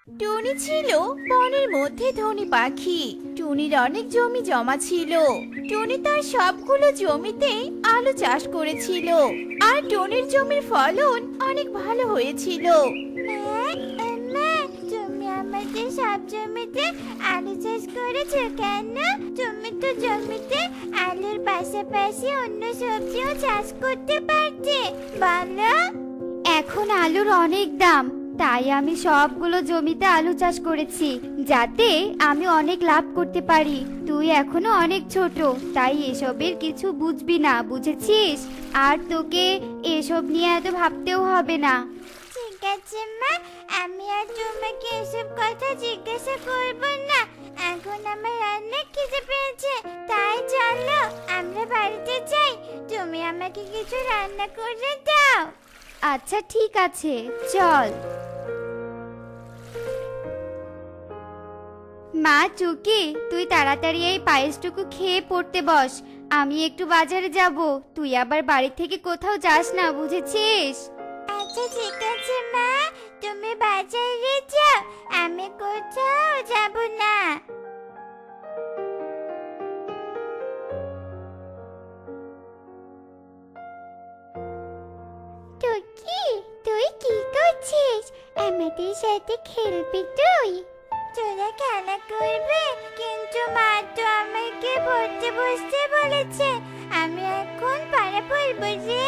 টুনি ছিল বনের মধ্যে ধনী পাখি। টুনির অনেক জমি জমা ছিল। টুনি তার সবগুলো জমিতে আলু চাষ করেছিল, আর টুনির জমির ফলন অনেক ভালো হয়েছিল। তুমি আমাদের সব জমিতে আলু চাষ করেছো কেন? তুমি তো জমিতে আলুর পাশাপাশি অন্য সবজিও চাষ করতে পারতে, বলো। এখন আলুর অনেক দাম, তাই আমি সবগুলো জমিতে আলু চাষ করেছি, যাতে আমি অনেক লাভ করতে পারি। তুই এখনো অনেক ছোট, তাই এসবের কিছু বুঝবি না, বুঝেছিস? আর তোকে এসব নিয়ে এত ভাবতেও হবে না। ঠিক আছে মা, আমি আর তোমাকে এসব কথা জিজ্ঞাসা করব না। এখন আমার অনেক খিদে পেয়েছে, তাই চলো আমরা বাড়িতে যাই। তুমি আমাকে কিছু রান্না করে দাও। আচ্ছা ঠিক আছে, চল। মা চুকি, তুই তাড়াতাড়ি এই পায়েসটুকু খেয়ে পড়তে বস। আমি একটু বাজারে যাব, তুই আবার বাড়ি থেকে কোথাও যাস না, বুঝেছিস? আচ্ছা ঠিক আছে মা, তুমি বাজারে যাও, আমি কোথাও যাব না। টুকি, তুই কি করছিস? আমাদের সাথে খেলবি তুই? তোরা খেলা করবে, কিন্তু মা তো আমাকে পড়তে বসতে বলেছে। আমি এখন পড়া পড়বো রে।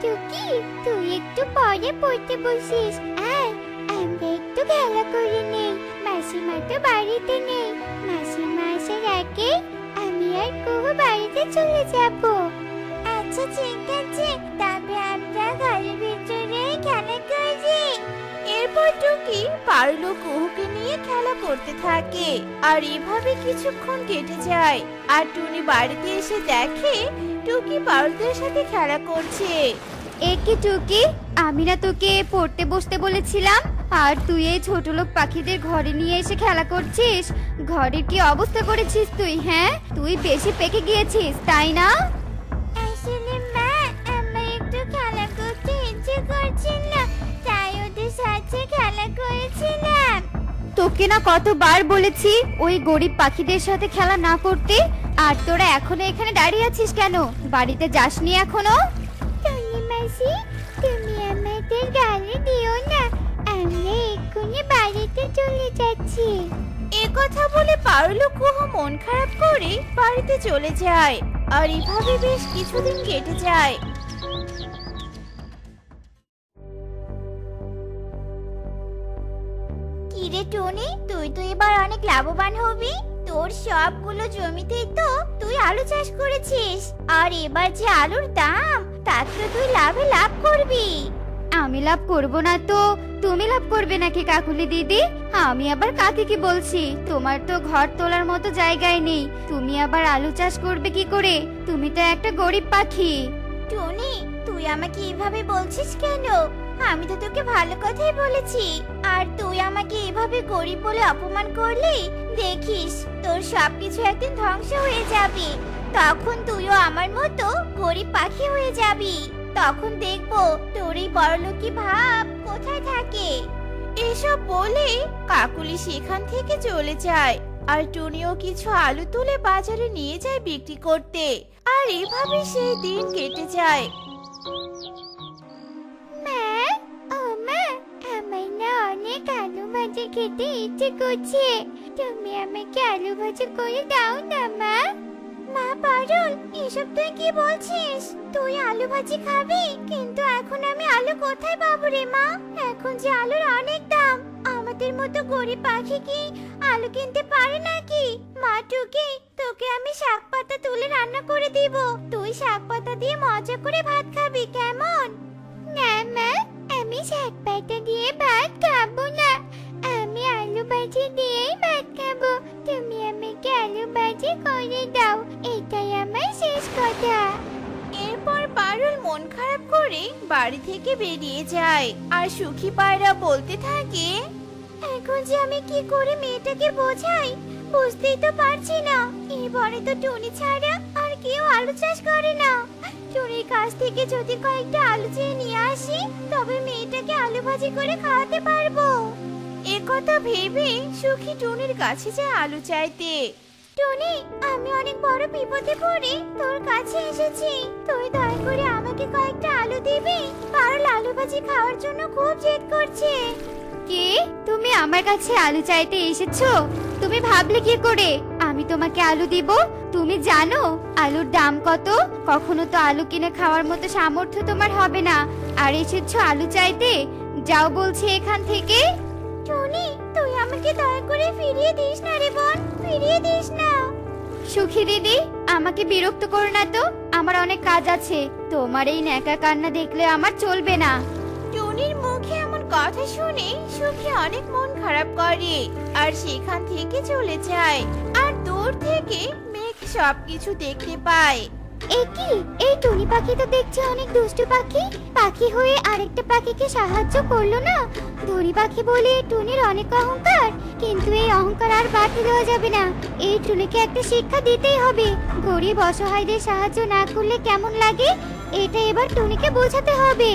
টুকি, তুই একটু পরে পড়তে বসিস। আয়, আমরা একটু খেলা করে নেই। মাসিমা তো বাড়িতে নেই। মাসিমা আসার আগে আমি আর কুহু বাড়িতে চলে যাব। আচ্ছা ঠিক আছে, তবে আমরা ঘরের ভিতরে খেলা করি। এরপর টুকি পারুল ও কুহুকে নিয়ে খেলা করতে থাকে, আর এভাবে কিছুক্ষণ কেটে যায়। আর টুনি বাড়িতে এসে দেখে টুকি পারুলদের সাথে খেলা করছে। এ কি টুকি, আমি না তোকে পড়তে বসতে বলেছিলাম, আর তুই এই ছোট লোক পাখিদের ঘরে নিয়ে এসে খেলা করছিস? ঘরের কি অবস্থা করেছিস তুই? হ্যাঁ, তুই বেশি পেকে গিয়েছিস, তাই না? আসলে মা, আমার একটু খেলা করতে ইচ্ছে করছিল না, তাই ওদের সাথে খেলা করেছিলাম। তোকে না কতবার বলেছি ওই গরিব পাখিদের সাথে খেলা না করতে, আর তোরা এখনো এখানে দাঁড়িয়ে আছিস কেন? বাড়িতে যাসনি এখনো? টুনি মাসি, তুমি আমাদের গালি দিও না, আমরা এক্ষুনি বাড়িতে চলে যাচ্ছি। এ কথা বলে পারুল ও কুহু মন খারাপ করে বাড়িতে চলে যায়। আর এভাবে বেশ কিছুদিন কেটে যায়। কিরে টুনি, তুই তো এবার অনেক লাভবান হবি। তোর সবগুলো জমিতেই তো তুই আলু চাষ করেছিস, আর এবার যে আলুর দাম, তাতে তুই লাভ করবি। আমি লাভ করব না তো তুমি লাভ করবে নাকি কাকুলি দিদি? আমি আবার কাকে কি বলছি? তোমার তো ঘর তোলার মতো জায়গায় নেই, তুমি আবার আলু চাষ করবে কি করে? তুমি তো একটা গরিব পাখি। টুনি, তুই আমাকে এভাবে বলছিস কেন? আমি তো তোকে ভালো কথাই বলেছি, আর তুই আমাকে এভাবে গরিব বলে অপমান করলি। দেখিস, তোর সবকিছু একদিন ধ্বংস হয়ে যাবে। তখন তুইও আমার মতো গরিব পাখি হয়ে যাবি। তখন দেখবো তোর এই বড়লোকি ভাব কোথায় থাকে। এসব বলে কাকুলি সেখান থেকে চলে যায়। আর টুনিও কিছু আলু তুলে বাজারে নিয়ে যায় বিক্রি করতে। আর এভাবে সেই দিন কেটে যায়। মা, ও মা, আমার না অনেক আলু ভাজি খেতে ইচ্ছে করছে। তুমি আমাকে আলু ভাজি করে দাও না মা। মা পারুল, এসব তুই কি বলছিস? তুই আলু ভাজি খাবি? কিন্তু এখন আমি আলু কোথায় পাবো রে মা? এখন যে আলুর অনেক দাম, আমাদের মতো গরিব পাখি কি আলু কিনতে পারে নাকি? মা টুকি, তোকে আমি শাক পাতা তুলে রান্না করে দিব। তুই শাক পাতা দিয়ে মজা করে ভাত খাবি, কেমন? না মা, আমি শাক পাতা দিয়ে ভাত খাবো না। আমি আলু ভাজি দিয়েই ভাত খাবো। তুমি আমাকে আলু ভাজি করে দাও, এটাই আমার শেষ কথা। এরপর পারুল মন খারাপ করে বাড়ি থেকে বেরিয়ে যায়। আর সুখী পায়রা বলতে থাকে, এখন যে আমি কি করে মেয়েটাকে বোঝাই, বুঝতেই তো পারছি না। এবারে তো টুনি ছাড়া আর কেউ আলু চাষ করে না। টুনির কাছ থেকে যদি কয়েকটা আলু চেয়ে নিয়ে আসি, তবে মেয়েটাকে আলু ভাজি করে খাওয়াতে পারবো। একথা ভেবে সুখী টুনির কাছে যায় আলু চাইতে। টুনি, আমি অনেক বড় বিপদে পড়ে তোর কাছে এসেছি। তুই দয়া করে আমাকে কয়েকটা আলু দিবি? পারুল আলু ভাজি খাওয়ার জন্য খুব জেদ করছে। কি, তুমি আমার কাছে আলু চাইতে এসেছো? তুমি ভাবলে কি করে আমি তোমাকে আলু দিব? তুমি জানো আলুর দাম কত? কখনো তো আলু কিনে খাওয়ার মতো সামর্থ্য তোমার হবে না, আর এসেছো আলু চাইতে? যাও বলছি এখান থেকে। টুনি, তুই আমাকে দয়া করে ফিরিয়ে দিস না রে বোন, ফিরিয়ে দিস না। সুখী দিদি, আমাকে বিরক্ত করো না তো, আমার অনেক কাজ আছে। তোমার এই ন্যাকা কান্না দেখলে আমার চলবে না। টুনির মুখে এমন কথা শুনে সুখী অনেক মন খারাপ করে আর সেখান থেকে চলে যায়। আর দূর থেকে মেঘ সবকিছু দেখতে পায়। এ কি, এই টুনি পাখি তো দেখছি অনেক দুষ্টু পাখি। পাখি হয়ে আরেকটা পাখিকে সাহায্য করলো না। ধনী পাখি বলে টুনির অনেক অহংকার, কিন্তু এই অহংকার আর বাড়তে দেওয়া যাবে না। এই টুনিকে একটা শিক্ষা দিতেই হবে। গরিব অসহায়দের সাহায্য না করলে কেমন লাগে, এটা এবার টুনিকে বোঝাতে হবে।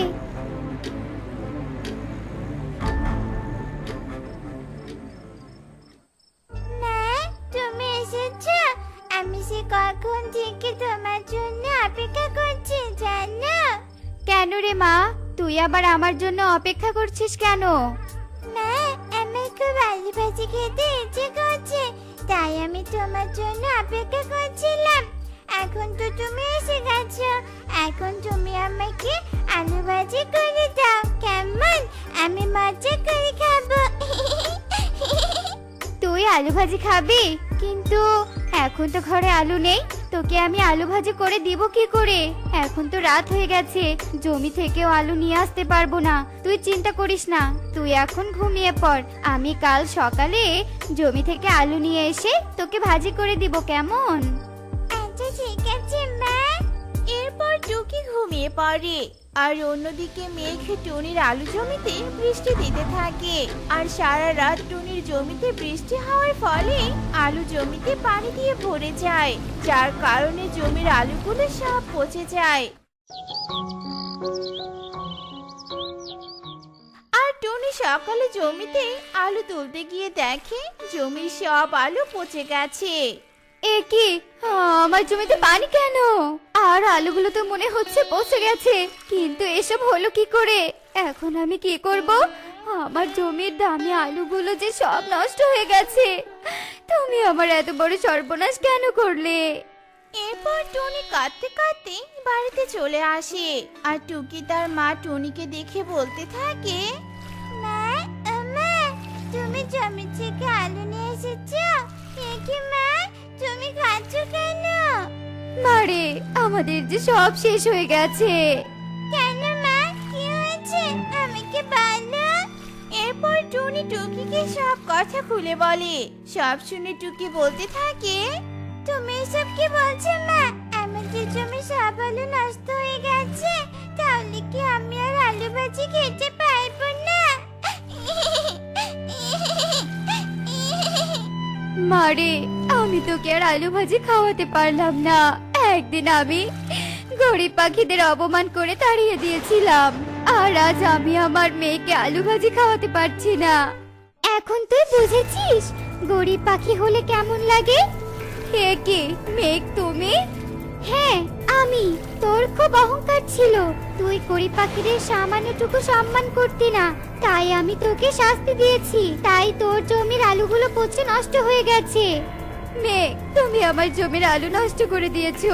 মা, তুমি এসেছো? আমি সে কখন থেকে তোমার জন্য অপেক্ষা করছি জানো। কেন রে মা, তুই আবার আমার জন্য অপেক্ষা করছিস কেন? মা, আমার খুব আলু ভাজি খেতে ইচ্ছে করছে, তাই আমি তোমার জন্য অপেক্ষা করছিলাম। এখন তো তুমি এসে গেছো, এখন তুমি আমাকে আলু ভাজি করে দাও কেমন? আমি মজা করে খাবো। তুই আলু ভাজি খাবি? কিন্তু এখন তো ঘরে আলু নেই, তোকে আমি আলু ভাজি করে দিব কি করে? এখন তো রাত হয়ে গেছে, জমি থেকেও আলু নিয়ে আসতে পারবো না। তুই চিন্তা করিস না, তুই এখন ঘুমিয়ে পড়। আমি কাল সকালে জমি থেকে আলু নিয়ে এসে তোকে ভাজি করে দিব কেমন? আচ্ছা ঠিক আছে মা। এরপর টুকি ঘুমিয়ে পড়ে আর অন্যদিকে মেঘ টুনির আলু জমিতে বৃষ্টি দিতে থাকে। আর সারা রাত টুনির জমিতে বৃষ্টি হওয়ার ফলে আলু জমিতে পানি দিয়ে ভরে যায়, যার কারণে জমির আলুগুলো সব পচে যায়। আর টুনি সকালে জমিতে আলু তুলতে গিয়ে দেখে জমির সব আলু পচে গেছে। এ কি, আমার জমিতে পানি কেন? আর আলুগুলো তো মনে হচ্ছে পচে গেছে, কিন্তু এসব হলো কি করে? এখন আমি কি করব? আমার জমির দামি আলুগুলো যে সব নষ্ট হয়ে গেছে। তুমি আমার এত বড় সর্বনাশ কেন করলে? এরপর টুনি কাঁদতে কাঁদতে বাড়িতে চলে আসে আর টুকি তার মা টুনিকে দেখে বলতে থাকে, মা, মা, তুমি জমি থেকে আলু নিয়ে এসেছো? এ কি মা, তুমি খাচ্ছ কেন? মারে, আমাদের যে সব শেষ হয়ে গেছে। কেন মা, কি হয়েছে আমাকে বলো। এরপর টুনি টুকিকে সব কথা খুলে বলে। সব শুনে টুকি বলতে থাকে, তুমি এসব কি বলছো মা? আমাদের জমি সব আলু নষ্ট হয়ে গেছে, তাহলে কি আমি আর আলু ভাজি খেতে পারবো না? মারে, আমি তোকে আর আলু ভাজি খাওয়াতে পারলাম না। একদিন আমি গরিব পাখিদের অপমান করে তাড়িয়ে দিয়েছিলাম, আর আজ আমি আমার মেয়েকে আলু ভাজি খাওয়াতে পারছি না। এখন তুই বুঝেছিস গরিব পাখি হলে কেমন লাগে? হে কি, মেঘ তুমি? হ্যাঁ আমি। তোর খুব অহংকার ছিল, তুই গরিব পাখিদের সামান্যটুকু সম্মান করতি না, তাই আমি তোকে শাস্তি দিয়েছি। তাই তোর জমির আলুগুলো পচে নষ্ট হয়ে গেছে। মেঘ, তুমি আমার জমির আলু নষ্ট করে দিয়েছো।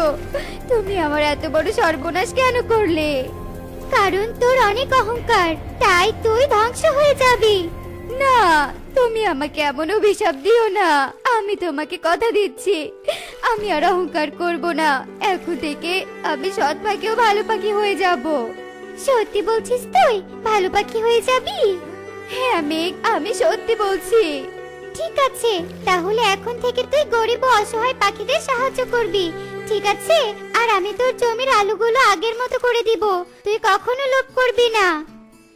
তুমি আমার এত বড় সর্বনাশ কেন করলে? কারণ তোর অনেক অহংকার, তাই তুই ধ্বংস হয়ে যাবি। না, তুমি আমাকে এমন অভিশাপ দিও না। আমি তোমাকে কথা দিচ্ছি, আমি আর অহংকার করব না। এখন থেকে আমি সৎ পাখি ও ভালো পাখি হয়ে যাব। সত্যি বলছিস তুই ভালো পাখি হয়ে যাবি? হ্যাঁ মেঘ, আমি সত্যি বলছি। ঠিক আছে, তাহলে এখন থেকে তুই গরিব ও অসহায় পাখিদের সাহায্য করবি, ঠিক আছে? আর আমি তোর জমির আলুগুলো আগের মতো করে দিব, তুই কখনো লোভ করবি না।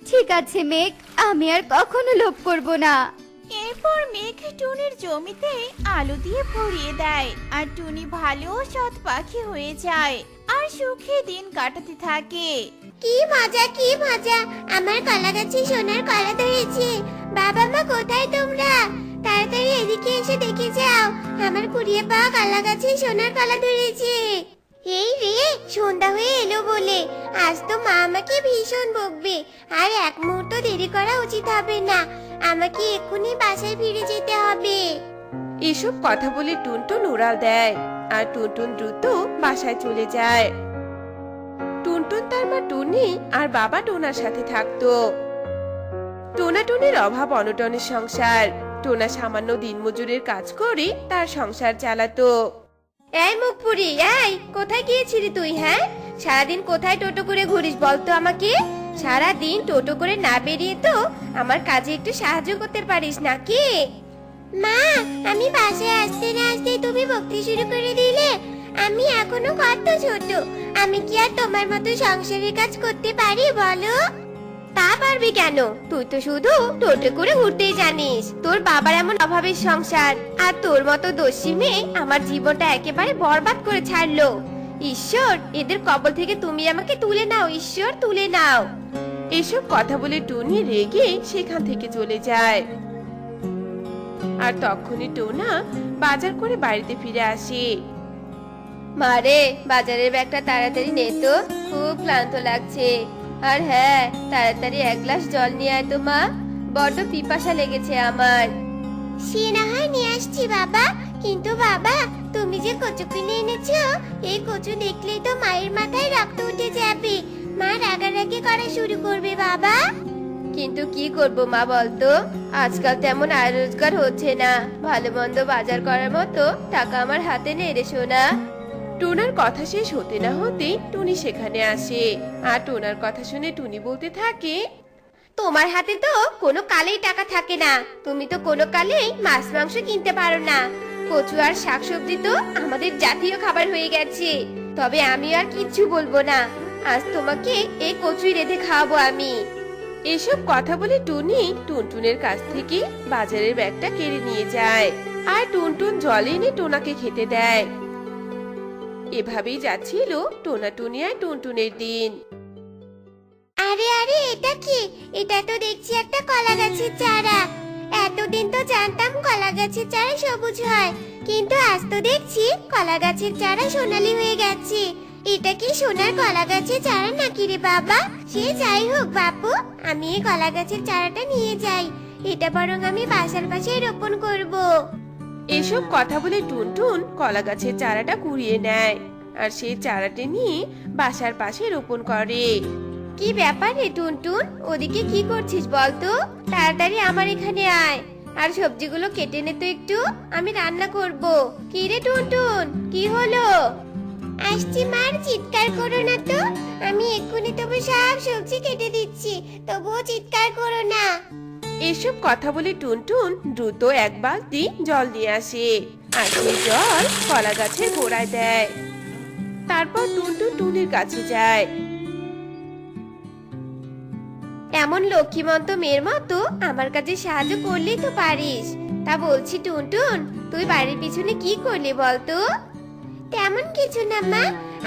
ঠিক আছে মেঘ, আমি আর কখনো লোভ করব না। এরপর মেঘ টুনির জমিতে আলু দিয়ে ভরিয়ে দেয় আর টুনি ভালো ও সৎ পাখি হয়ে যায় আর সুখে দিন কাটাতে থাকে। কি মজা কি মজা, আমার কলা গাছে সোনার কলা ধরেছে। বাবা মা কোথায় তোমরা? তাড়াতাড়ি এদিকে এসে দেখে যাও, আমার কুড়িয়ে পাওয়া কলা গাছে সোনার কলা ধরেছে। এই রে, সন্ধ্যা হয়ে এলো বলে আজ তো মা আমাকে ভীষণ বকবে। আর এক মুহূর্ত দেরি করা উচিত হবে না, আমাকে এক্ষুনি বাসায় ফিরে যেতে হবে। এসব কথা বলে টুনটুন উড়াল দেয় আর টুনটুন দ্রুত বাসায় চলে যায়। টুনটুন তার মা টুনি আর বাবা টোনার সাথে থাকতো। টোনা টুনির অভাব অনটনের সংসার। টোনা সামান্য দিনমজুরের কাজ করে তার সংসার চালাতো। এই মুখপুরি, এই কোথায় গিয়েছিলি তুই? হ্যাঁ, সারাদিন কোথায় টোটো করে ঘুরিস বলতো আমাকে? সারাদিন টোটো করে না বেরিয়ে তো আমার কাজে একটু সাহায্য করতে পারিস নাকি? মা, আমি বাসায় আসতে না আসতে তুমি বকতে শুরু করে দিলে। আমি এখনো কত ছোট, আমি কি আর তোমার মতো সংসারের কাজ করতে পারি বলো? তা পারবি কেন? তুই তো শুধু টোটো করে ঘুরতেই জানিস। তোর বাবার এমন অভাবের সংসার, আর তোর মতো দোষী মেয়ে আমার জীবনটা একেবারে বরবাদ করে ছাড়লো। ঈশ্বর, এদের কবল থেকে তুমি আমাকে তুলে নাও, ঈশ্বর তুলে নাও। এসব কথা বলে টুনি রেগে সেখান থেকে চলে যায়। আর তখনই টোনা বাজার করে বাড়িতে ফিরে আসে। মারে, বাজারের ব্যাগটা তাড়াতাড়ি নে তো, খুব ক্লান্ত লাগছে। আর হ্যাঁ, তাড়াতাড়ি এক গ্লাস জল নিয়ে আয় তো মা, বড্ড পিপাসা লেগেছে আমার। সে না হয় নিয়ে আসছি বাবা, কিন্তু বাবা তুমি যে কচু কিনে এনেছো, এই কচু দেখলেই তো মায়ের মাথায় রক্ত উঠে যাবে। মা রাগারাগি করা শুরু করবে বাবা। কিন্তু কি করব মা বলতো, আজকাল তেমন আয় রোজগার হচ্ছে না, ভালো মন্দ বাজার করার মতো টাকা আমার হাতে নেই রে সোনা। টোনার কথা শেষ হতে না হতে টুনি সেখানে আসে। আর টোনার কথা শুনে টুনি বলতে থাকে, তোমার হাতে তো কোনো কালেই টাকা থাকে না, তুমি তো কোনো কালেই মাছ মাংস কিনতে পারো না। কচু আর শাকসবজি তো আমাদের জাতীয় খাবার হয়ে গেছে। তবে আমি আর কিচ্ছু বলবো না, আজ তোমাকে এই কচুই রেঁধে খাওয়াবো আমি। এসব কথা বলে টুনি টুনটুনের কাছ থেকে বাজারের ব্যাগটা কেড়ে নিয়ে যায়। আর টুনটুন জল এনে টোনাকে খেতে দেয়। এভাবেই যাচ্ছিল টোনা টুনি আর টুনটুনের দিন। আরে আরে, এটা কি? এটা তো দেখছি একটা কলা গাছের চারা। এতদিন তো জানতাম কলা গাছের চারা সবুজ হয়, কিন্তু আজ তো দেখছি কলা গাছের চারা সোনালী হয়ে গেছে। এটা কি সোনার কলা গাছের চারা নাকি রে বাবা? সে যাই হোক বাপু, আমি এই কলা গাছের চারাটা নিয়ে যাই। এটা বরং আমি বাসার পাশে রোপণ করব। এসব কথা বলে টুনটুন কলা গাছের চারাটা কুড়িয়ে নেয় আর সেই চারাটা নিয়ে বাসার পাশে রোপণ করে। কি ব্যাপার রে টুনটুন, ওদিকে কি করছিস বলতো? তাড়াতাড়ি আমার এখানে আয়, আর সবজিগুলো কেটে নে তো একটু, আমি রান্না করব। কি রে টুনটুন, কি হলো? আসছি মার, চিৎকার করো না তো, আমি এক্ষুনি তোমার সব সবজি কেটে দিচ্ছি, তবুও চিৎকার করো না। এসব কথা বলে টুনটুন দ্রুত এক বালতি জল নিয়ে আসে আর সেই জল কলা গাছের গোড়ায় দেয়। তারপর টুনটুন টুনির কাছে যায়। এমন লক্ষ্মীমন্ত মেয়ের মতো আমার কাছে সাহায্য করলেই তো পারিস। তা বলছি টুনটুন, তুই বাড়ির পিছনে কি করলি বলতো? তেমন কিছু না মা,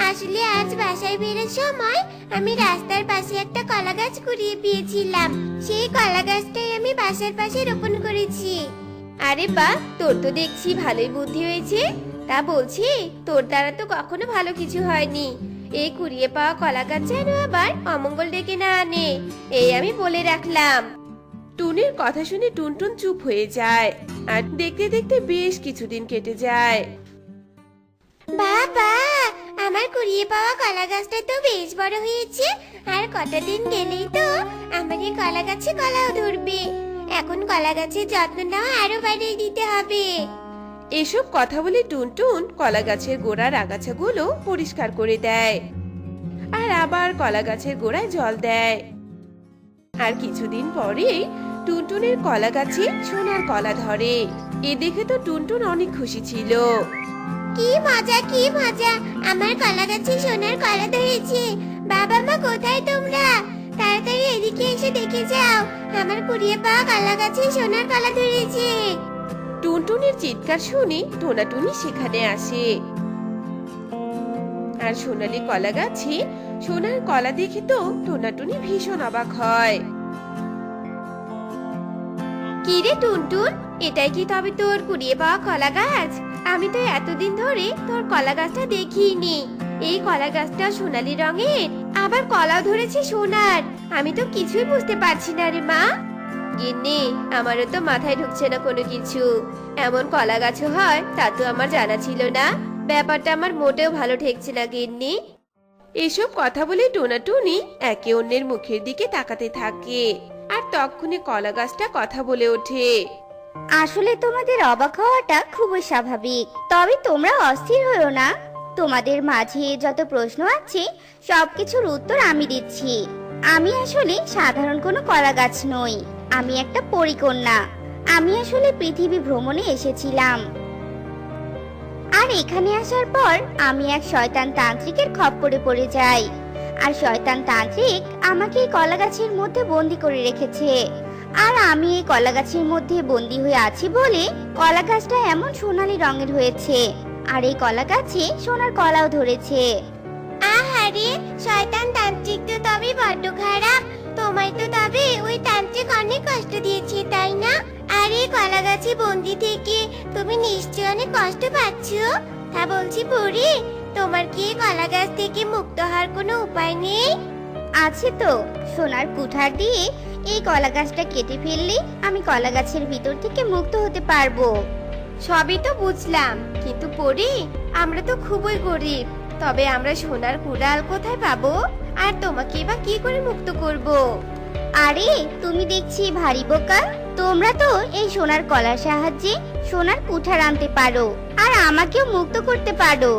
আসলে আজ বাসায় বেরোর সময় আমি রাস্তার পাশে একটা কলা গাছ কুড়িয়ে পেয়েছিলাম, সেই কলা গাছটাই আমি বাসার পাশে রোপণ করেছি। আরে বাহ, তোর তো দেখছি ভালোই বুদ্ধি হয়েছে। তা বলছি, তোর দ্বারা তো কখনো ভালো কিছু হয়নি। এই কুড়িয়ে পাওয়া কলা গাছ যেন আবার অমঙ্গল ডেকে না আনে, এই আমি বলে রাখলাম। টুনির কথা শুনে টুনটুন চুপ হয়ে যায়। আর দেখতে দেখতে বেশ কিছুদিন কেটে যায়। বাবা, আমার কুড়িয়ে পাওয়া কলা গাছটা তো বেশ বড় হয়েছে, আর কটা দিন গেলেই তো আমার এই কলা গাছে কলাও ধরবে। এখন কলা গাছের যত্ন নেওয়া আরো বাড়িয়ে দিতে হবে। এসব কথা বলে টুনটুন কলা গাছের গোড়ার আগাছাগুলো পরিষ্কার করে দেয় আর আবার কলা গাছের গোড়ায় জল দেয়। আর কিছুদিন পরেই টুনটুনের কলা গাছে সোনার কলা ধরে। এ দেখে তো টুনটুন অনেক খুশি ছিল। কি মজা কি মজা, আমার কলা গাছে সোনার কলা ধরেছে। বাবা মা কোথায় তোমরা? তাড়াতাড়ি এদিকে এসে দেখে যাও, আমার কুড়িয়ে পাওয়া কলা গাছে সোনার কলা ধরেছে। টুনটুনের চিৎকার শুনে টোনা টুনি সেখানে আসে। আর সোনালী কলা গাছে সোনার কলা দেখে তো টোনাটুনি ভীষণ অবাক হয়। কি রে টুনটুন, এটাই কি তবে তোর কুড়িয়ে পাওয়া কলা গাছ? আমি তো এতদিন ধরে তোর কলা গাছটা দেখিনি। এই কলা গাছটা সোনালী রঙের, আবার কলাও ধরেছে সোনার। আমি তো কিছুই বুঝতে পারছি না রে মা। গিন্নি, আমারও তো মাথায় ঢুকছে না কোনো কিছু। এমন কলা গাছও হয় তা তো আমার জানা ছিল না। ব্যাপারটা আমার মোটেও ভালো ঠেকছে না গিন্নি। এসব কথা বলে টোনাটুনি একে অন্যের মুখের দিকে তাকাতে থাকে। আর তখনই কলা গাছটা কথা বলে ওঠে। আসলে তোমাদের অবাক হওয়াটা খুবই স্বাভাবিক, তবে তোমরা অস্থির হও না। তোমাদের মাঝে যত প্রশ্ন আছে সবকিছুর উত্তর আমি দিচ্ছি। আমি আসলে সাধারণ কোনো কলা গাছ নই, আমি একটা পরিকন্যা। আমি আসলে পৃথিবী ভ্রমণে এসেছিলাম, আর এখানে আসার পর আমি এক শয়তান তান্ত্রিকের খপ্পরে পড়ে যাই। আর শয়তান তান্ত্রিক আমাকে এই কলা গাছের মধ্যে বন্দি করে রেখেছে। আর আমি এই কলা গাছের মধ্যে বন্দি হয়ে আছি বলে কলা গাছটা এমন সোনালী রঙের হয়েছে। আর এই কলা গাছে সোনার কলাও ধরেছে। আহারে, শয়তান তান্ত্রিক তো তবে বড্ড খারাপ। তোমায় তো তবে ওই তান্ত্রিক অনেক কষ্ট দিয়েছে, তাই না? আর এই কলা গাছে বন্দি থেকে তুমি নিশ্চয়ই অনেক কষ্ট পাচ্ছ। তা বলছি বুড়ি, তোমার কি এই কলা গাছ থেকে মুক্ত হওয়ার কোনো উপায় নেই? আছে তো, সোনার কুঠার দিয়ে এই কলা গাছটা কেটে ফেললে আমি কলা গাছের ভিতর থেকে মুক্ত হতে পারবো। সবই তো বুঝলাম, কিন্তু পরি, আমরা তো খুবই গরিব। তবে আমরা সোনার কুড়াল কোথায় পাবো? আর তোমাকে বা কি করে মুক্ত করব? আরে তুমি দেখছি ভারী বোকা। তোমরা তো এই সোনার কলার সাহায্যে সোনার কুঠার আনতে পারো, আর আমাকেও মুক্ত করতে পারো।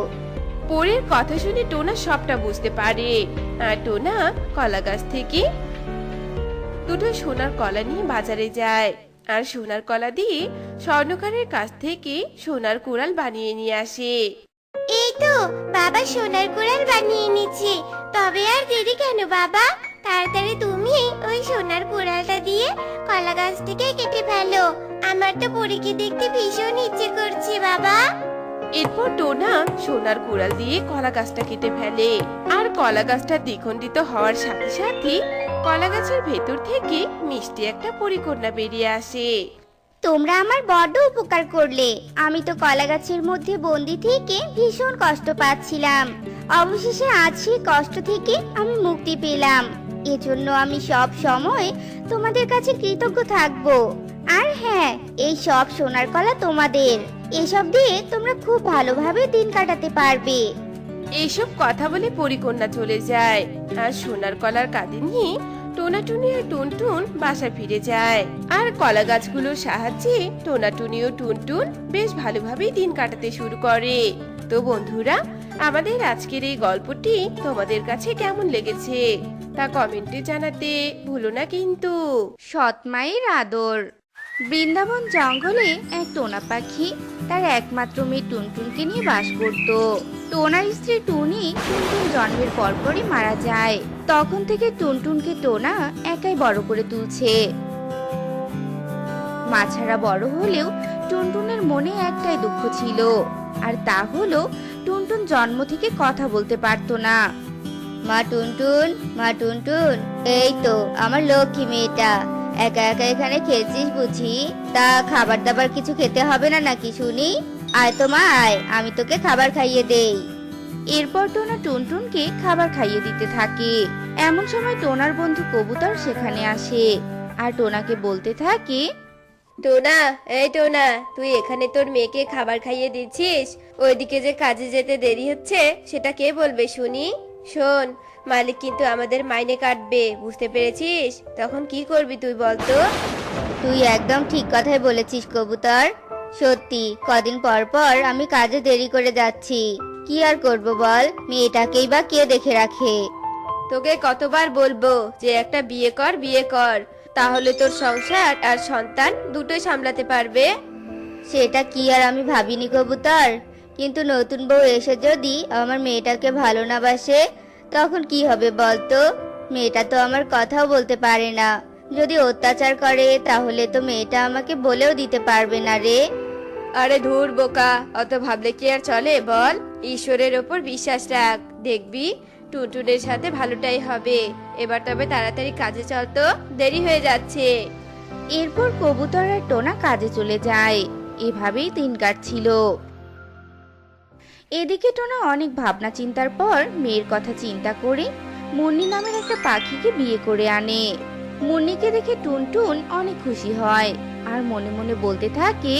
পরের কথা শুনে টোনা সবটা বুঝতে পারে। আর টোনা কলা গাছ থেকে দুটো সোনার কলা নিয়ে বাজারে যায়। আর সোনার কলা দিয়ে স্বর্ণকারের কাছ থেকে সোনার কুড়াল বানিয়ে নিয়ে আসে। এই তো বাবা সোনার কুড়াল বানিয়ে নিচ্ছে। তবে আর দেরি কেন বাবা, তাড়াতাড়ি তুমি ওই সোনার কুড়ালটা দিয়ে কলা গাছটিকে কেটে ফেলো। আমার তো পরীকে দেখতে ভীষণ ইচ্ছে করছে বাবা। এরপর টোনা সোনার কুড়াল দিয়ে কলা গাছটা কেটে ফেলে। আর কলা গাছটা দ্বিখণ্ডিত হওয়ার সাথে সাথে কলা গাছের ভেতর থেকে মিষ্টি একটা পরিকন্যা বেরিয়ে আসে। তোমরা আমার বড় উপকার করলে। আমি তো কলা গাছের মধ্যে বন্দি থেকে ভীষণ কষ্ট পাচ্ছিলাম। অবশেষে আজ সেই কষ্ট থেকে আমি মুক্তি পেলাম। এজন্য আমি সব সময় তোমাদের কাছে কৃতজ্ঞ থাকব। আর হ্যাঁ, এই সব সোনার কলা তোমাদের। এসব দিয়ে তোমরা খুব ভালোভাবে দিন কাটাতে পারবে। এইসব কথা বলে পরিকন্যা চলে যায়। আর সোনার কলার কাঁধে নিয়ে টোনাটুনি আর টুনটুন বাসা ফিরে যায়। আর কলা গাছগুলোর সাহায্যে টোনাটুনি ও টুনটুন বেশ ভালোভাবেই দিন কাটাতে শুরু করে। তো বন্ধুরা, আমাদের আজকের এই গল্পটি তোমাদের কাছে কেমন লেগেছে তা কমেন্টে জানাতে ভুলো না কিন্তু। সৎ মায়ের আদর। বৃন্দাবন জঙ্গলে এক টোনা পাখি তার একমাত্র মেয়ে টুনটুনকে নিয়ে বাস করত। টোনার স্ত্রী টুনি টুনটুন জন্মের পরপরই মারা যায়। তখন থেকে টুনটুনকে টোনা একাই বড় করে তুলছে। মা ছাড়া বড় হলেও টুনটুনের মনে একটাই দুঃখ ছিল, আর তা হলো টুনটুন জন্ম থেকে কথা বলতে পারতো না। মা টুনটুন, মা টুনটুন, এই তো আমার লক্ষ্মী মেয়েটা। একা একা এখানে খেলছিস বুঝি? তা খাবার দাবার কিছু খেতে হবে না নাকি শুনি? আয় তো মা আয়, আমি তোকে খাবার খাইয়ে দেই। এরপর টোনা টুনটুনকে খাবার খাইয়ে দিতে থাকে। এমন সময় টোনার বন্ধু কবুতর সেখানে আসে আর টোনাকে বলতে থাকে, টোনা, এই টোনা, তুই এখানে তোর মেয়েকে খাবার খাইয়ে দিচ্ছিস? ওইদিকে যে কাজে যেতে দেরি হচ্ছে সেটা কে বলবে শুনি? শোন, মালিক কিন্তু আমাদের মাইনে কাটবে, বুঝতে পেরেছিস? তখন কি করবি তুই বলতো? তুই একদম ঠিক কথাই বলেছিস কবুতর। সত্যি কদিন পর পর আমি কাজে দেরি করে যাচ্ছি। কি আর করব বল, মেয়েটাকেই বা কে দেখে রাখে? তোকে কতবার বলবো যে একটা বিয়ে কর, বিয়ে কর, তাহলে তোর সংসার আর সন্তান দুটোই সামলাতে পারবে। সেটা কি আর আমি ভাবিনি কবুতর, কিন্তু নতুন বউ এসে যদি আমার মেয়েটাকে ভালো না বাসে তখন কি হবে বলতো? মেয়েটা তো আমার কথাও বলতে পারে না। যদি অত্যাচার করে তাহলে তো মেয়েটা আমাকে বলেও দিতে পারবে না রে। আরে ধুর বোকা, অত ভাবলে কি আর চলে বল? ঈশ্বরের ওপর বিশ্বাস রাখ, দেখবি টুনটুনের সাথে ভালোটাই হবে। এবার তবে তাড়াতাড়ি কাজে চল তো, দেরি হয়ে যাচ্ছে। এরপর কবুতর আর টোনা কাজে চলে যায়। এভাবেই দিন কাটছিল। এদিকে টোনা অনেক ভাবনা চিন্তার পর মেয়ের কথা চিন্তা করে মুন্নি নামের একটা পাখিকে বিয়ে করে আনে। মুন্নিকে দেখে টুনটুন অনেক খুশি হয় আর মনে মনে বলতে থাকে,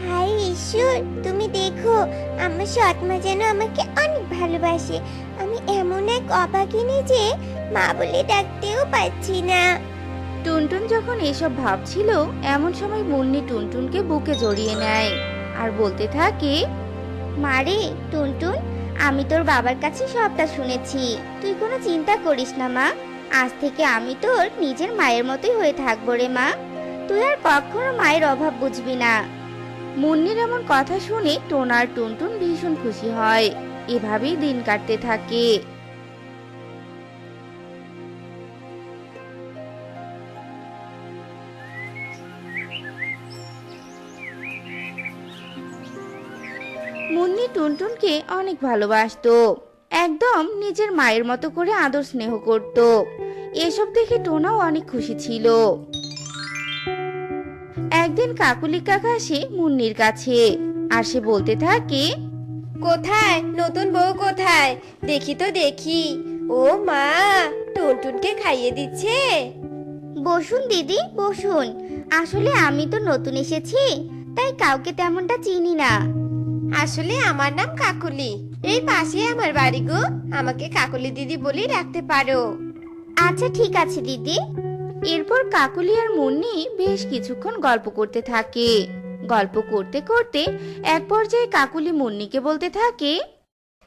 হাই ঈশ্বর, তুমি দেখো আমার সৎমা যেন আমাকে অনেক ভালোবাসে। আমি এমন এক অভাগিনী যে মা বলে ডাকতেও পাচ্ছি না। টুনটুন যখন এসব ভাবছিল এমন সময় মুন্নি টুনটুনকে বুকে জড়িয়ে নেয় আর বলতে থাকে, মারে টুনটুন, আমি তোর বাবার কাছে সবটা শুনেছি। তুই কোনো চিন্তা করিস না মা, আজ থেকে আমি তোর নিজের মায়ের মতোই হয়ে থাকবো রে মা। তুই আর কখনো মায়ের অভাব বুঝবি না। মুন্নির এমন কথা শুনে টোনা আর টুনটুন ভীষণ খুশি হয়। এভাবেই দিন কাটতে থাকে। মুন্নি টুনটুনকে অনেক ভালোবাসতো, একদম নিজের মায়ের মতো করে আদর স্নেহ করত। এসব দেখে টোনাও অনেক খুশি ছিল। একদিন কাকুলি কাকা আসে মুন্নির কাছে আর সে বলতে থাকে, কোথায় নতুন বউ কোথায়? দেখি তো দেখি। ও মা, টুনটুনকে খাইয়ে দিচ্ছে। বসুন দিদি বসুন। আসলে আমি তো নতুন এসেছি, তাই কাউকে তেমনটা চিনি না। আসলে আমার নাম কাকুলি, এই পাশে আমার বাড়ি গো। আমাকে কাকুলি দিদি বলেই রাখতে পারো। আচ্ছা ঠিক আছে দিদি। এরপর কাকুলি আর মুন্নি বেশ কিছুক্ষণ গল্প করতে থাকে। গল্প করতে করতে এক পর্যায়ে কাকুলি মুন্নিকে বলতে থাকে,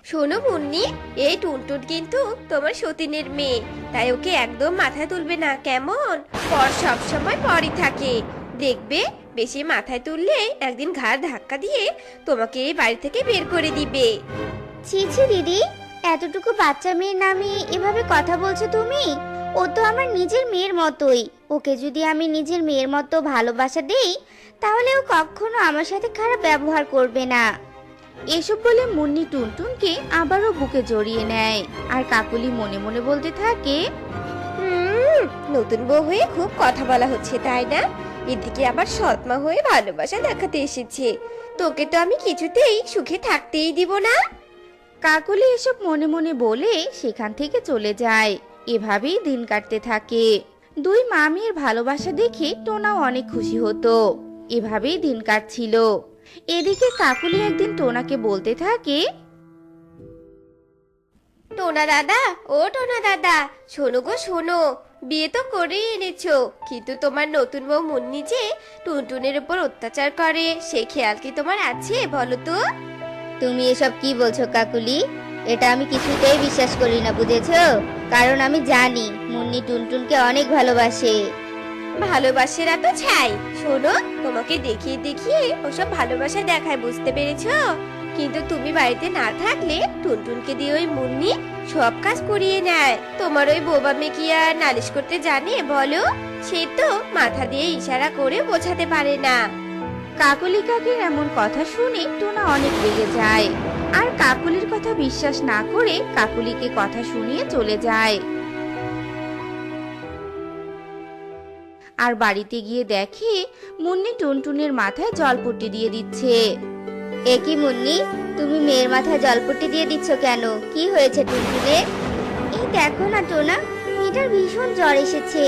শোনো মুন্নি, এই টুনটুন কিন্তু তোমার সতীনের মেয়ে, তাই ওকে একদম মাথায় তুলবে না, কেমন? পর সব সময় পরই থাকে, দেখবে বেশি মাথায় তুললে একদিন ঘাড় ধাক্কা দিয়ে তোমাকে এই বাড়ি থেকে বের করে দিবে। ছি ছি দিদি, এতটুকু বাচ্চা মেয়ের নামে এভাবে কথা বলছো তুমি? ও তো আমার নিজের মেয়ের মতোই। ওকে যদি আমি নিজের মেয়ের মতো ভালোবাসা দেই, তাহলে ও কখনো আমার সাথে খারাপ ব্যবহার করবে না। এসব বলে মুন্নি টুনটুনকে আবারও বুকে জড়িয়ে নেয় আর কাকুলি মনে মনে বলতে থাকে, নতুন বউ হয়ে খুব কথা বলা হচ্ছে তাই না? এদিকে আবার সৎমা হয়ে ভালোবাসা দেখাতে এসেছে। তোকে তো আমি কিছুতেই সুখে থাকতেই দিব না। কাকুলি এসব মনে মনে বলে সেখান থেকে চলে যায়। এভাবেই দিন কাটতে থাকে। দুই মামির ভালোবাসা দেখে টোনাও অনেক খুশি হতো। এভাবেই দিন কাটছিল। এদিকে কাকুলি একদিন টোনাকে বলতে থাকে, টোনা দাদা, ও টোনা দাদা, শোনো গো শোনো, বিয়ে তো করেই এনেছো, কিন্তু তোমার নতুন বউ মুন্নি যে টুনটুনের উপর অত্যাচার করে, সে খেয়াল কি তোমার আছে বলো তো? তুমি এসব কি বলছো কাকুলি? এটা আমি কিছুতেই বিশ্বাস করি না, বুঝেছো? কারণ আমি জানি মুন্নি টুনটুনকে অনেক ভালোবাসে। ভালোবাসে না তো ছাই। শোনো, তোমাকে দেখিয়ে দেখিয়ে ওসব ভালোবাসা দেখায়, বুঝতে পেরেছো? কিন্তু তুমি বাড়িতে না থাকলে টুনটুনকে দিয়ে ওই মুন্নি সব কাজ করিয়ে নেয়। তোমার ওই বোবা মেয়ে কি আর নালিশ করতে জানে বলো? সে তো মাথা দিয়ে ইশারা করে বোঝাতে পারে না। কাকুলি কাকির এমন কথা শুনে টোনা অনেক রেগে যায় আর কাকুলির কথা বিশ্বাস না করে কাকুলিকে কথা শুনিয়ে চলে যায়। আর বাড়িতে গিয়ে দেখে মুন্নি টুনটুনের মাথায় জলপট্টি দিয়ে দিচ্ছে। এ কি মুন্নি, তুমি মেয়ের মাথায় জলপট্টি দিয়ে দিচ্ছ কেন? কি হয়েছে টুনটুনের? এই দেখো না টোনা, মেয়েটার ভীষণ জ্বর এসেছে।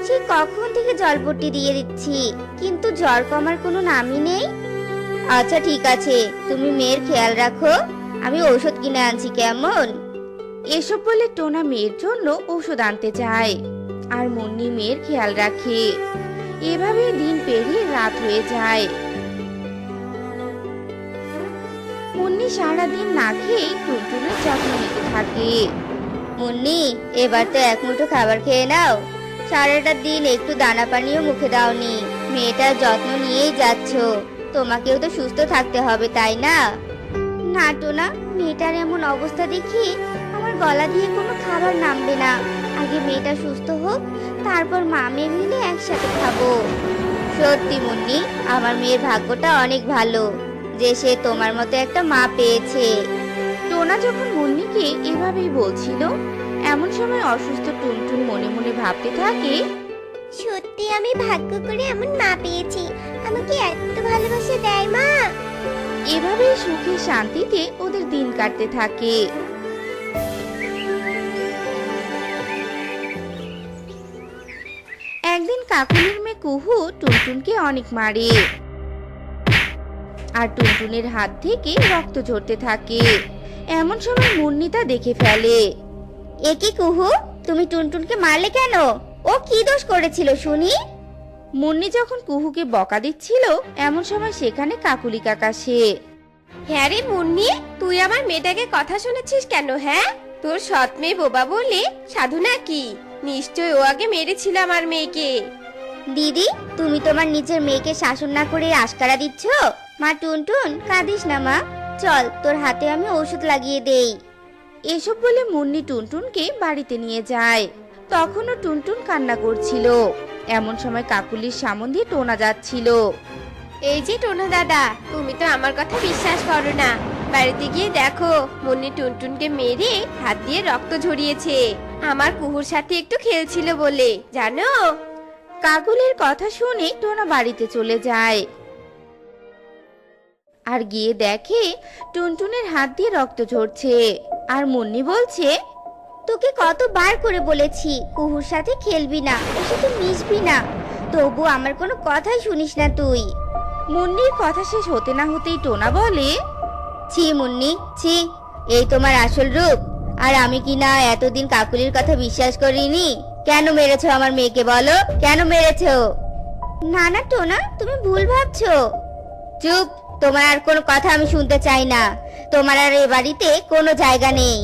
সে কখন থেকে জলপট্টি দিয়ে দিচ্ছি, কিন্তু জ্বর কমার কোনো নামই নেই। আচ্ছা ঠিক আছে, তুমি মেয়ের খেয়াল রাখো, আমি ঔষধ কিনে আনছি, কেমন? এসব বলে টোনা মেয়ের জন্য ঔষধ আনতে যায় আর মুন্নি মেয়ের খেয়াল রাখে। এভাবে দিন পেরিয়ে রাত হয়ে যায়। মুন্নি সারাদিন না খেয়ে টুনটুনের যত্ন নিতে থাকে। মুন্নি, এবার তো এক মুঠো খাবার খেয়ে নাও। সারাটা দিন একটু দানা পানিও মুখে দাওনি, মেয়েটার যত্ন নিয়েই যাচ্ছ। তোমাকেও তো সুস্থ থাকতে হবে, তাই না? না টোনা, মেয়েটার এমন অবস্থা দেখি আমার গলা দিয়ে কোনো খাবার নামবে না। আগে মেয়েটা সুস্থ হোক, তারপর মা মেয়ে মিলে একসাথে খাবো। সত্যি মুন্নি, আমার মেয়ের ভাগ্যটা অনেক ভালো যে সে তোমার মতো একটা মা পেয়েছে। টোনা যখন মুন্নিকে এভাবেই বলছিল, এমন সময় অসুস্থ টুনটুন মনে মনে ভাবতে থাকে, সত্যি আমি ভাগ্য করে এমন মা পেয়েছি, আমাকে এত ভালোবাসা দেয় মা। এভাবেই সুখে শান্তিতে ওদের দিন কাটতে থাকে। একদিন কাকুলির মেয়ে কুহু টুনটুনকে অনেক মারে, আর টুনটুনের হাত থেকে রক্ত ঝরতে থাকে। এমন সময় মুন্নি তা দেখে ফেলে। এ কি কুহু, তুমি টুনটুনকে মারলে কেন? ও কি দোষ করেছিল শুনি? মুন্নি যখন কুহুকে বকা দিচ্ছিল, এমন সময় সেখানে কাকুলি কাকা আসে। হ্যাঁ রে মুন্নি, তুই আমার মেয়েটাকে কথা শুনেছিস কেন? হ্যাঁ, তোর সৎ মেয়ে বোবা বলে সাধু নাকি? নিশ্চয় ও আগে মেরেছিল আমার মেয়েকে। দিদি, তুমি তোমার নিজের মেয়েকে শাসন না করে আশকারা দিচ্ছ। মা টুনটুন, কাঁদিস না মা, চল তোর হাতে আমি ওষুধ লাগিয়ে দেই। এসব বলে মুন্নি টুনটুনকে বাড়িতে নিয়ে যায়। তখনও টুনটুন কান্না করছিল। এমন সময় কাকুলির সামন দিয়ে টোনা যাচ্ছিল। এই যে টোনা দাদা, তুমি তো আমার কথা বিশ্বাস করো না। বাড়িতে গিয়ে দেখো, মুন্নি টুনটুনকে মেরে হাত দিয়ে রক্ত ঝরিয়েছে। আমার কুহুর সাথে একটু খেলছিল বলে, জানো? কাকুলির কথা শুনে টোনা বাড়িতে চলে যায় আর গিয়ে দেখে টুনটুনের হাত দিয়ে রক্ত ঝরছে। আর মুন্নি বলছে, তোকে কতবার করে বলেছি কুহুর সাথে খেলবি না, ওর সাথে মিশবি না, তবু আমার কোনো কথাই শুনিস না তুই। মুন্নির কথা শেষ হতে না হতেই টোনা বলে, ছি মুন্নি, ছি, এই তোমার আসল রূপ। আর আমি কি না এতদিন কাকুলির কথা বিশ্বাস করিনি? কেন মেরেছো আমার মেয়েকে, বলো কেন মেরেছো? না না টোনা, তুমি ভুল ভাবছো। চুপ, তোমার আর কোনো কথা আমি শুনতে চাই না। তোমার আর এ বাড়িতে কোনো জায়গা নেই।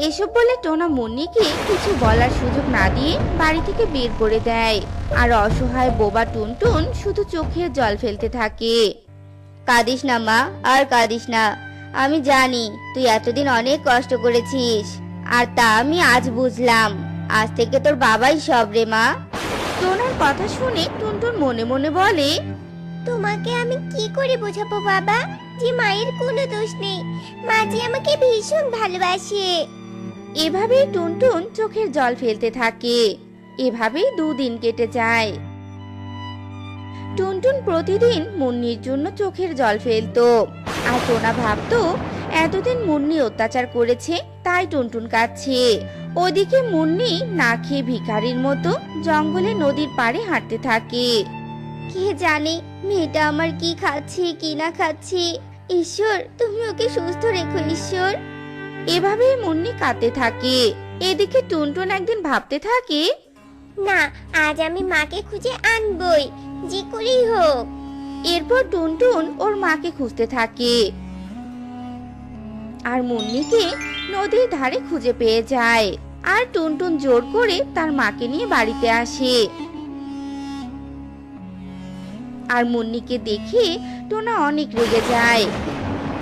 এসব বলে টোনা মুন্নিকে কিছু বলার সুযোগ না দিয়ে বাড়ি থেকে বের করে দেয়। আর অসহায় বোবা টুনটুন শুধু চোখের জল ফেলতে থাকে। কাঁদিস না মা, আর কাঁদিস না। আমি জানি তুই এতদিন অনেক কষ্ট করেছিস, আর তা আমি আজ বুঝলাম। আজ থেকে তোর বাবাই সব রে মা। টোনার কথা শুনে টুনটুন মনে মনে বলে, তোমাকে আমি কি করে বোঝাবো বাবা যে মায়ের কোনো দোষ নেই, মা যে আমাকে ভীষণ ভালোবাসে। এভাবেই টুনটুন চোখের জল ফেলতে থাকে। এভাবেই 2 দিন কেটে যায়। টুনটুন প্রতিদিন মুন্নির জন্য চোখের জল ফেলতো। আর টোনা ভাবতো এতদিন মুন্নি অত্যাচার করেছে, তাই টুনটুন কাঁদছে। ওদিকে মুন্নি না খেয়ে ভিখারির মতো জঙ্গলে নদীর পাড়ে হাঁটতে থাকে। কে জানে মেয়েটা আমার কি খাচ্ছে কি না খাচ্ছে। ঈশ্বর, তুমি ওকে সুস্থ রেখো ঈশ্বর। এভাবেই মুন্নি কাঁদতে থাকে। এদিকে টুনটুন একদিন ভাবতে থাকে, না, আজ আমি মাকে খুঁজে আনবই, যে করেই হোক। এরপর টুনটুন ওর মাকে খুঁজতে থাকে আর মুন্নিকে নদীর ধারে খুঁজে পেয়ে যায়। আর টুনটুন জোর করে তার মাকে নিয়ে বাড়িতে আসে। আর মুন্নিকে দেখে টোনা অনেক রেগে যায়।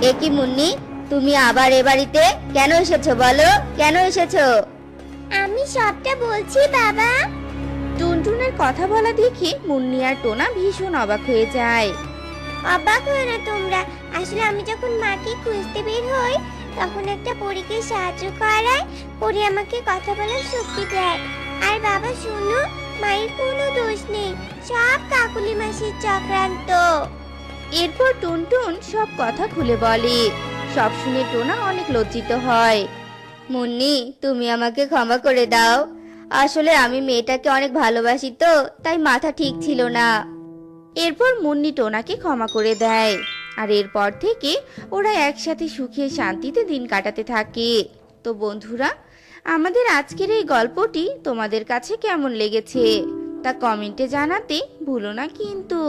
এ কি মুন্নি, তুমি আবার এ বাড়িতে কেন এসেছো বলো, কেন এসেছো? আমি সবটা বলছি বাবা। টুনটুনের কথা বলা দেখে মুন্নি আর টোনা ভীষণ অবাক হয়ে যায়। অবাক হয়ে না তোমরা, আসলে আমি যখন মাকে খুঁজতে বের হই তখন একটা পরীকে সাহায্য করায়, পরী আমাকে কথা বলার শক্তি দেয়। আর বাবা শুনো, মায়ের কোনো দোষ নেই, সব কাকুলি মাসির চক্রান্ত। এরপর টুনটুন সব কথা খুলে বলে। সব শুনে টোনা অনেক লজ্জিত হয়। মুন্নি, তুমি আমাকে ক্ষমা করে দাও। আসলে আমি মেয়েটাকে অনেক ভালোবাসি তো, তাই মাথা ঠিক ছিল না। এরপর মুন্নি টোনাকে ক্ষমা করে দেয়। আর এরপর থেকে ওরা একসাথে সুখে শান্তিতে দিন কাটাতে থাকে। তো বন্ধুরা, আমাদের আজকের এই গল্পটি তোমাদের কাছে কেমন লেগেছে তা কমেন্টে জানাতে ভুলো না কিন্তু।